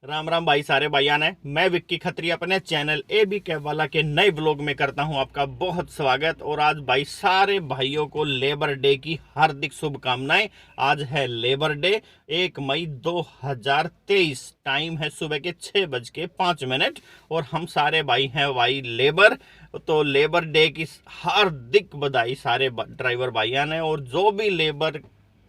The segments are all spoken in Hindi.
राम राम भाई सारे भाइयान है। मैं विक्की खत्री अपने चैनल ए बी कैब वाला के नए व्लॉग में करता हूं आपका बहुत स्वागत। और आज भाई सारे भाइयों को लेबर डे की हार्दिक शुभकामनाएं। आज है लेबर डे 1 मई 2023। टाइम है सुबह के 6:05 और हम सारे भाई हैं भाई लेबर। तो लेबर डे की हार्दिक बधाई सारे ड्राइवर भाइयान है। और जो भी लेबर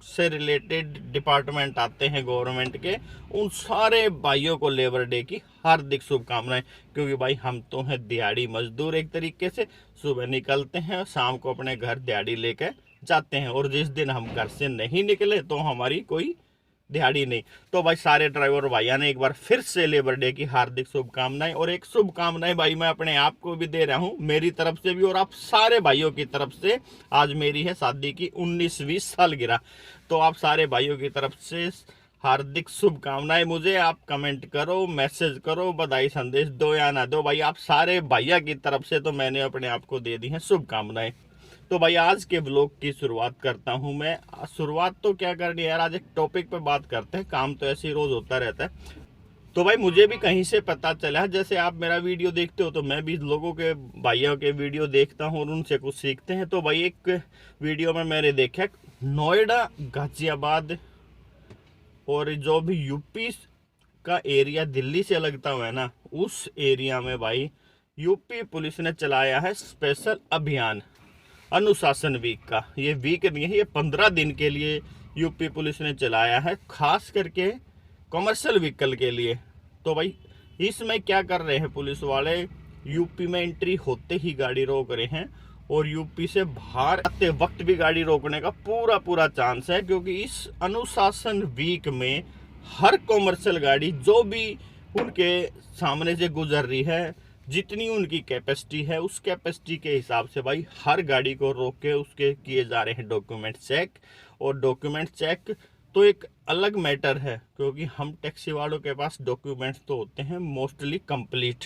से रिलेटेड डिपार्टमेंट आते हैं गवर्नमेंट के, उन सारे भाइयों को लेबर डे की हार्दिक शुभकामनाएं। क्योंकि भाई हम तो हैं दिहाड़ी मजदूर, एक तरीके से सुबह निकलते हैं, शाम को अपने घर दिहाड़ी लेकर जाते हैं। और जिस दिन हम घर से नहीं निकले तो हमारी कोई दिहाड़ी नहीं। तो भाई सारे ड्राइवर भाइयों ने एक बार फिर से लेबर डे की हार्दिक शुभकामनाएं। और एक शुभकामनाएं भाई मैं अपने आप को भी दे रहा हूं, मेरी तरफ से भी और आप सारे भाइयों की तरफ से। आज मेरी है शादी की 19वीं सालगिरह। तो आप सारे भाइयों की तरफ से हार्दिक शुभकामनाएं। मुझे आप कमेंट करो, मैसेज करो, बधाई संदेश दो या ना दो, भाई आप सारे भैया की तरफ से तो मैंने अपने आप को दे दी है शुभकामनाएं। तो भाई आज के ब्लॉग की शुरुआत करता हूं मैं। शुरुआत तो क्या करनी यार, आज एक टॉपिक पे बात करते हैं। काम तो ऐसे ही रोज होता रहता है। तो भाई मुझे भी कहीं से पता चला, जैसे आप मेरा वीडियो देखते हो तो मैं भी लोगों के भाइयों के वीडियो देखता हूँ और उनसे कुछ सीखते हैं। तो भाई एक वीडियो में मैंने देखा नोएडा, गाजियाबाद और जो भी यूपी का एरिया दिल्ली से लगता हुआ है ना, उस एरिया में भाई यूपी पुलिस ने चलाया है स्पेशल अभियान अनुशासन वीक का। ये वीक नहीं है, ये 15 दिन के लिए यूपी पुलिस ने चलाया है, खास करके कमर्शियल व्हीकल के लिए। तो भाई इसमें क्या कर रहे हैं पुलिस वाले, यूपी में एंट्री होते ही गाड़ी रोक रहे हैं और यूपी से बाहर आते वक्त भी गाड़ी रोकने का पूरा पूरा चांस है। क्योंकि इस अनुशासन वीक में हर कमर्शियल गाड़ी जो भी उनके सामने से गुजर रही है, जितनी उनकी कैपेसिटी है उस कैपेसिटी के हिसाब से भाई हर गाड़ी को रोक के उसके किए जा रहे हैं डॉक्यूमेंट चेक। और डॉक्यूमेंट चेक तो एक अलग मैटर है, क्योंकि हम टैक्सी वालों के पास डॉक्यूमेंट्स तो होते हैं मोस्टली कंप्लीट।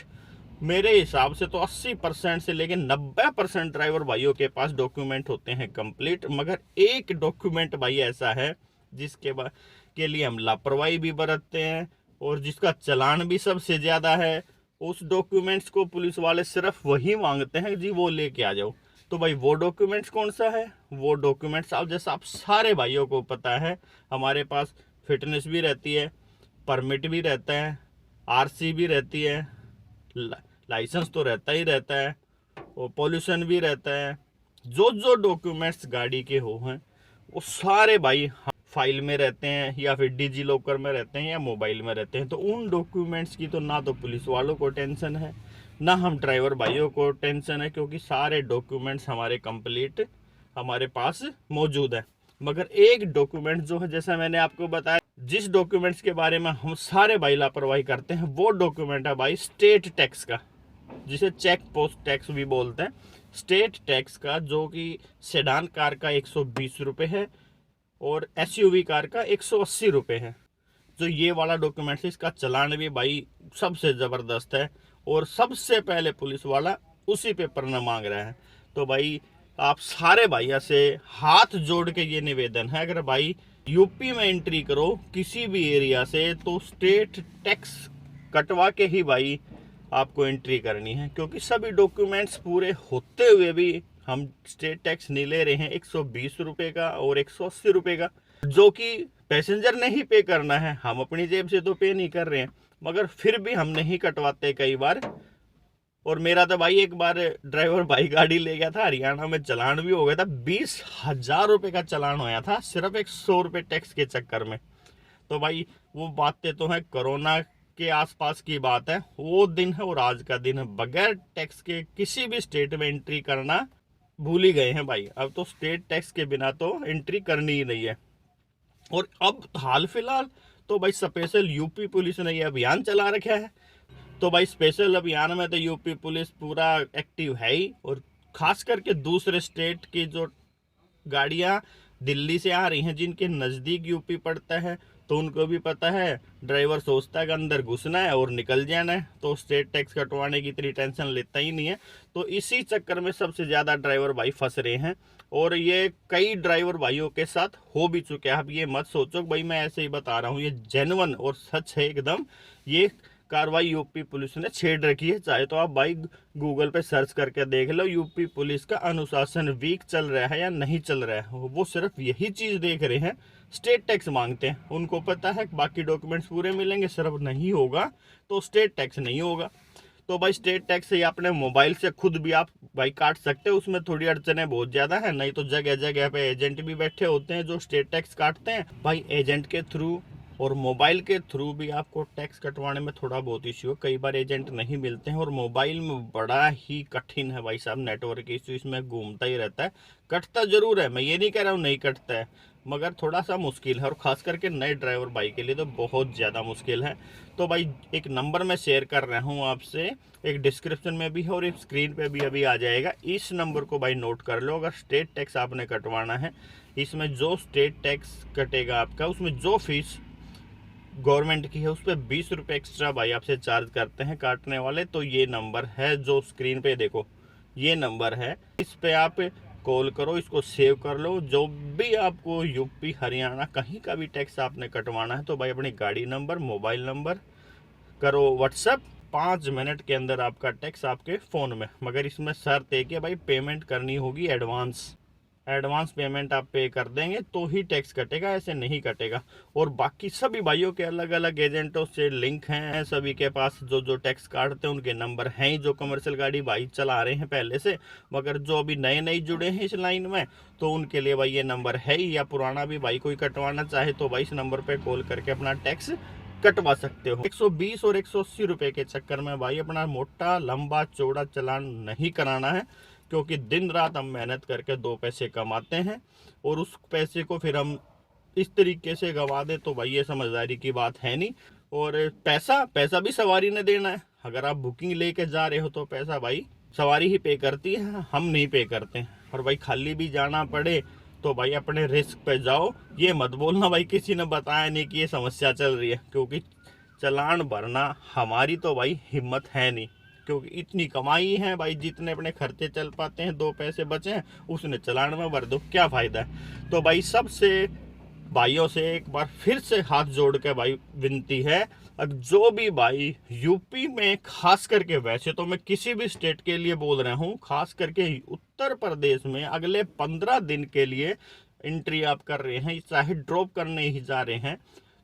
मेरे हिसाब से तो 80% से लेकर 90% ड्राइवर भाइयों के पास डॉक्यूमेंट होते हैं कंप्लीट। मगर एक डॉक्यूमेंट भाई ऐसा है जिसके के लिए हम लापरवाही भी बरतते हैं और जिसका चालान भी सबसे ज़्यादा है। उस डॉक्यूमेंट्स को पुलिस वाले सिर्फ वही मांगते हैं जी वो लेके आ जाओ। तो भाई वो डॉक्यूमेंट्स कौन सा है? वो डॉक्यूमेंट्स आप जैसा आप सारे भाइयों को पता है, हमारे पास फिटनेस भी रहती है, परमिट भी रहता है, आरसी भी रहती है, लाइसेंस तो रहता ही रहता है और पॉल्यूशन भी रहता है। जो जो डॉक्यूमेंट्स गाड़ी के हो हैं वो सारे भाई फाइल में रहते हैं या फिर डिजी लॉकर में रहते हैं या मोबाइल में रहते हैं। तो उन डॉक्यूमेंट्स की तो ना तो पुलिस वालों को टेंशन है ना हम ड्राइवर भाइयों को टेंशन है, क्योंकि सारे डॉक्यूमेंट्स हमारे कंप्लीट हमारे पास मौजूद है। मगर एक डॉक्यूमेंट जो है, जैसा मैंने आपको बताया, जिस डॉक्यूमेंट्स के बारे में हम सारे भाई लापरवाही करते हैं, वो डॉक्यूमेंट है भाई स्टेट टैक्स का, जिसे चेक पोस्ट टैक्स भी बोलते हैं। स्टेट टैक्स का जो कि सेडान कार का 120 रुपये है और एसयूवी कार का 180 रुपये है। जो ये वाला डॉक्यूमेंट है इसका चालान भी भाई सबसे ज़बरदस्त है और सबसे पहले पुलिस वाला उसी पेपर में मांग रहा है। तो भाई आप सारे भाइयों से हाथ जोड़ के ये निवेदन है, अगर भाई यूपी में एंट्री करो किसी भी एरिया से तो स्टेट टैक्स कटवा के ही भाई आपको एंट्री करनी है। क्योंकि सभी डॉक्यूमेंट्स पूरे होते हुए भी हम स्टेट टैक्स नहीं ले रहे हैं 120 रुपये का और 180 रुपये का, जो कि पैसेंजर ने ही पे करना है, हम अपनी जेब से तो पे नहीं कर रहे हैं। मगर फिर भी हम नहीं कटवाते कई बार। और मेरा तो भाई एक बार ड्राइवर भाई गाड़ी ले गया था हरियाणा में, चालान भी हो गया था, 20,000 रुपये का चालान होया था सिर्फ 100 रुपये टैक्स के चक्कर में। तो भाई वो बातें तो है कोरोना के आसपास की बात है, वो दिन है और आज का दिन है। बगैर टैक्स के किसी भी स्टेट में एंट्री करना भूल ही गए हैं भाई। अब तो स्टेट टैक्स के बिना तो एंट्री करनी ही नहीं है। और अब हाल फिलहाल तो भाई स्पेशल यूपी पुलिस ने ये अभियान चला रखा है। तो भाई स्पेशल अभियान में तो यूपी पुलिस पूरा एक्टिव है ही। और खास करके दूसरे स्टेट की जो गाड़ियां दिल्ली से आ रही हैं, जिनके नज़दीक यूपी पड़ता है, तो उनको भी पता है, ड्राइवर सोचता है कि अंदर घुसना है और निकल जाना है, तो स्टेट टैक्स कटवाने की इतनी टेंशन लेता ही नहीं है। तो इसी चक्कर में सबसे ज़्यादा ड्राइवर भाई फंस रहे हैं, और ये कई ड्राइवर भाइयों के साथ हो भी चुके हैं। आप ये मत सोचो भाई मैं ऐसे ही बता रहा हूँ, ये जेन्युइन और सच है एकदम। ये कार्रवाई यूपी पुलिस ने छेड़ रखी है। चाहे तो आप भाई गूगल पे सर्च करके देख लो, यूपी पुलिस का अनुशासन वीक चल रहा है या नहीं चल रहा है। वो सिर्फ यही चीज़ देख रहे हैं, स्टेट टैक्स मांगते हैं। उनको पता है बाकी डॉक्यूमेंट्स पूरे मिलेंगे, सिर्फ नहीं होगा तो स्टेट टैक्स नहीं होगा। तो भाई स्टेट टैक्स ये अपने मोबाइल से खुद भी आप भाई काट सकते हो, उसमें थोड़ी अड़चनें बहुत ज़्यादा है। नहीं तो जगह जगह पे एजेंट भी बैठे होते हैं जो स्टेट टैक्स काटते हैं। भाई एजेंट के थ्रू और मोबाइल के थ्रू भी आपको टैक्स कटवाने में थोड़ा बहुत इश्यू है। कई बार एजेंट नहीं मिलते हैं, और मोबाइल में बड़ा ही कठिन है भाई साहब, नेटवर्क इश्यू इसमें घूमता ही रहता है। कटता जरूर है, मैं ये नहीं कह रहा हूँ नहीं कटता है, मगर थोड़ा सा मुश्किल है, और ख़ास करके नए ड्राइवर भाई के लिए तो बहुत ज़्यादा मुश्किल है। तो भाई एक नंबर मैं शेयर कर रहा हूँ आपसे, एक डिस्क्रिप्शन में भी है और एक स्क्रीन पे भी अभी आ जाएगा। इस नंबर को भाई नोट कर लो। अगर स्टेट टैक्स आपने कटवाना है, इसमें जो स्टेट टैक्स कटेगा आपका, उसमें जो फीस गवर्नमेंट की है उस पर 20 रुपये एक्स्ट्रा भाई आपसे चार्ज करते हैं काटने वाले। तो ये नंबर है जो स्क्रीन पे देखो, ये नंबर है, इस पे आप कॉल करो, इसको सेव कर लो। जो भी आपको यूपी हरियाणा कहीं का भी टैक्स आपने कटवाना है, तो भाई अपनी गाड़ी नंबर मोबाइल नंबर करो व्हाट्सएप, 5 मिनट के अंदर आपका टैक्स आपके फ़ोन में। मगर इसमें शर्त है कि भाई पेमेंट करनी होगी एडवांस पेमेंट आप पे कर देंगे तो ही टैक्स कटेगा, ऐसे नहीं कटेगा। और बाकी सभी भाइयों के अलग अलग एजेंटों से लिंक हैं, सभी के पास जो जो टैक्स काटते हैं उनके नंबर हैं ही, जो कमर्शियल गाड़ी भाई चला रहे हैं पहले से। मगर जो अभी नए नए जुड़े हैं इस लाइन में, तो उनके लिए भाई ये नंबर है ही, या पुराना भी भाई कोई कटवाना चाहे तो भाई इस नंबर पर कॉल करके अपना टैक्स कटवा सकते हो। 120 और 180 रुपये के चक्कर में भाई अपना मोटा लंबा चौड़ा चालान नहीं कराना है, क्योंकि दिन रात हम मेहनत करके 2 पैसे कमाते हैं, और उस पैसे को फिर हम इस तरीके से गंवा दें तो भाई ये समझदारी की बात है नहीं। और पैसा भी सवारी ने देना है। अगर आप बुकिंग लेके जा रहे हो तो पैसा भाई सवारी ही पे करती है, हम नहीं पे करते हैं। और भाई खाली भी जाना पड़े तो भाई अपने रिस्क पे जाओ। ये मत बोलना भाई किसी ने बताया नहीं कि ये समस्या चल रही है, क्योंकि चालान भरना हमारी तो भाई हिम्मत है नहीं, क्योंकि इतनी कमाई है भाई, जितने अपने खर्चे चल पाते हैं 2 पैसे बचे हैं उसने चालान में भर दो, क्या फ़ायदा है। तो भाई सबसे भाइयों से एक बार फिर से हाथ जोड़ के भाई विनती है, अब जो भी भाई यूपी में खास करके, वैसे तो मैं किसी भी स्टेट के लिए बोल रहा हूँ, खास करके उत्तर प्रदेश में अगले 15 दिन के लिए एंट्री आप कर रहे हैं, चाहे ड्रॉप करने ही जा रहे हैं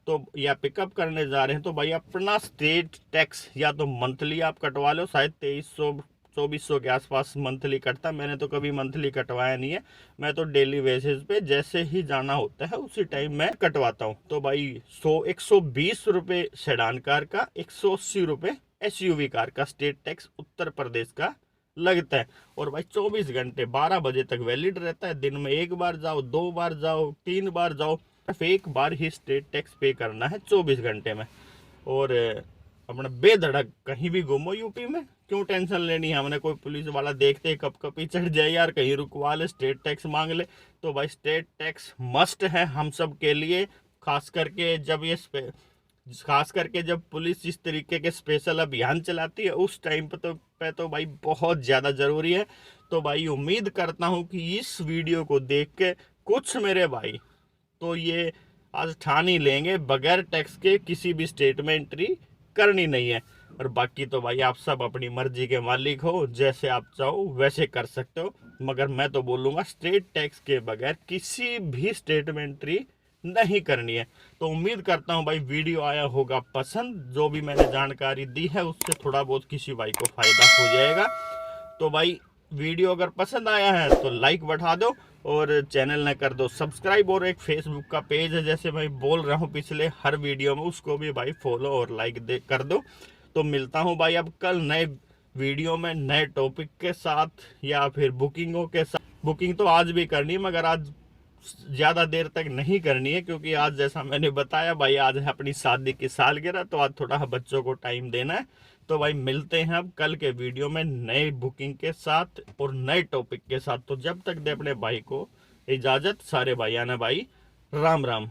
तो या पिकअप करने जा रहे हैं, तो भाई अपना स्टेट टैक्स या तो मंथली आप कटवा लो, शायद 2300-2400 के आसपास मंथली कटता। मैंने तो कभी मंथली कटवाया नहीं है, मैं तो डेली बेसिस पे जैसे ही जाना होता है उसी टाइम मैं कटवाता हूँ। तो भाई 120 रुपये सेडान कार का, 180 रुपये SUV कार का स्टेट टैक्स उत्तर प्रदेश का लगता है। और भाई 24 घंटे 12 बजे तक वैलिड रहता है। दिन में 1 बार जाओ, 2 बार जाओ, 3 बार जाओ, सिर्फ 1 बार ही स्टेट टैक्स पे करना है 24 घंटे में। और अपना बेधड़क कहीं भी घूमो यूपी में, क्यों टेंशन लेनी है। हमने कोई पुलिस वाला देखते कब कभी चढ़ जाए यार, कहीं रुकवा ले, स्टेट टैक्स मांग ले। तो भाई स्टेट टैक्स मस्ट है हम सब के लिए, खास करके जब पुलिस इस तरीके के स्पेशल अभियान चलाती है उस टाइम पे तो भाई बहुत ज़्यादा ज़रूरी है। तो भाई उम्मीद करता हूँ कि इस वीडियो को देख के कुछ मेरे भाई तो ये आज ठान ही लेंगे बगैर टैक्स के किसी भी स्टेट में एंट्री करनी नहीं है। और बाकी तो भाई आप सब अपनी मर्जी के मालिक हो, जैसे आप चाहो वैसे कर सकते हो, मगर मैं तो बोलूँगा स्टेट टैक्स के बगैर किसी भी स्टेट में एंट्री नहीं करनी है। तो उम्मीद करता हूँ भाई वीडियो आया होगा पसंद, जो भी मैंने जानकारी दी है उससे थोड़ा बहुत किसी भाई को फ़ायदा हो जाएगा। तो भाई वीडियो अगर पसंद आया है तो लाइक बढ़ा दो, और चैनल ने कर दो सब्सक्राइब, और एक फेसबुक का पेज है जैसे मैं बोल रहा हूँ पिछले हर वीडियो में, उसको भी भाई फॉलो और लाइक कर दो। तो मिलता हूँ भाई अब कल नए वीडियो में नए टॉपिक के साथ, या फिर बुकिंगों के साथ। बुकिंग तो आज भी करनी है, मगर आज ज़्यादा देर तक नहीं करनी है, क्योंकि आज जैसा मैंने बताया भाई आज है अपनी शादी की सालगिरह, तो आज थोड़ा बच्चों को टाइम देना है। तो भाई मिलते हैं अब कल के वीडियो में नए बुकिंग के साथ और नए टॉपिक के साथ। तो जब तक दे अपने भाई को इजाज़त, सारे भाई आना भाई, राम राम।